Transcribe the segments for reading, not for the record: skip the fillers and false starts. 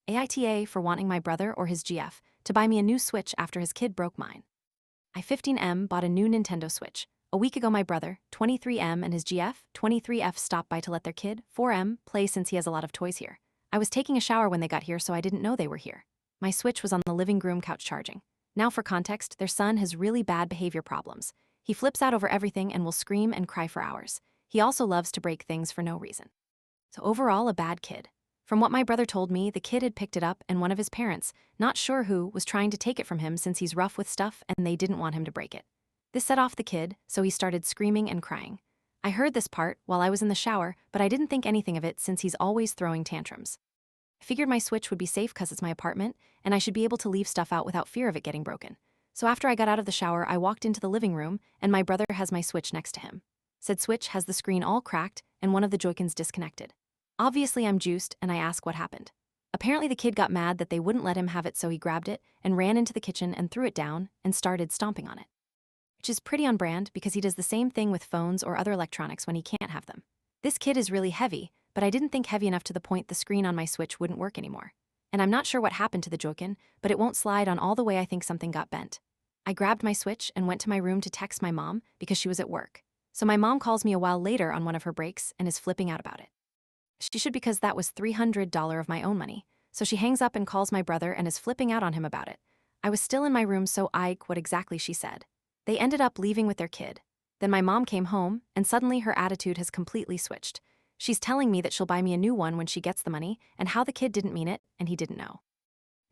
AITA for wanting my brother or his GF to buy me a new Switch after his kid broke mine. I 15M bought a new Nintendo Switch. A week ago my brother, 23M, and his GF, 23F, stopped by to let their kid, 4M, play since he has a lot of toys here. I was taking a shower when they got here, so I didn't know they were here. My Switch was on the living room couch charging. Now for context, their son has really bad behavior problems. He flips out over everything and will scream and cry for hours. He also loves to break things for no reason. So overall, a bad kid. From what my brother told me, the kid had picked it up and one of his parents, not sure who, was trying to take it from him since he's rough with stuff and they didn't want him to break it. This set off the kid, so he started screaming and crying. I heard this part while I was in the shower, but I didn't think anything of it since he's always throwing tantrums. I figured my Switch would be safe because it's my apartment, and I should be able to leave stuff out without fear of it getting broken. So after I got out of the shower, I walked into the living room, and my brother has my Switch next to him. Said Switch has the screen all cracked and one of the Joy-Cons disconnected. Obviously I'm juiced, and I ask what happened. Apparently the kid got mad that they wouldn't let him have it, so he grabbed it and ran into the kitchen and threw it down and started stomping on it. Which is pretty on brand because he does the same thing with phones or other electronics when he can't have them. This kid is really heavy, but I didn't think heavy enough to the point the screen on my Switch wouldn't work anymore. And I'm not sure what happened to the Joy-Con, but it won't slide on all the way. I think something got bent. I grabbed my Switch and went to my room to text my mom because she was at work. So my mom calls me a while later on one of her breaks and is flipping out about it. She should, because that was $300 of my own money. So she hangs up and calls my brother and is flipping out on him about it. I was still in my room, so I what exactly she said. They ended up leaving with their kid. Then my mom came home, and suddenly her attitude has completely switched. She's telling me that she'll buy me a new one when she gets the money, and how the kid didn't mean it, and he didn't know.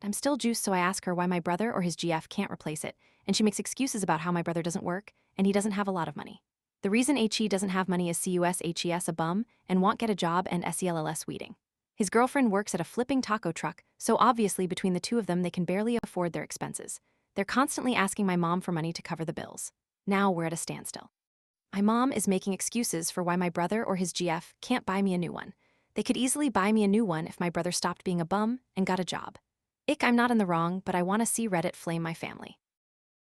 I'm still juiced, so I ask her why my brother or his GF can't replace it, and she makes excuses about how my brother doesn't work, and he doesn't have a lot of money. The reason HE doesn't have money is CUSHES a bum and won't get a job, and SELLS weeding. His girlfriend works at a flipping taco truck, so obviously between the two of them they can barely afford their expenses. They're constantly asking my mom for money to cover the bills. Now we're at a standstill. My mom is making excuses for why my brother or his GF can't buy me a new one. They could easily buy me a new one if my brother stopped being a bum and got a job. I'm not in the wrong, but I want to see Reddit flame my family.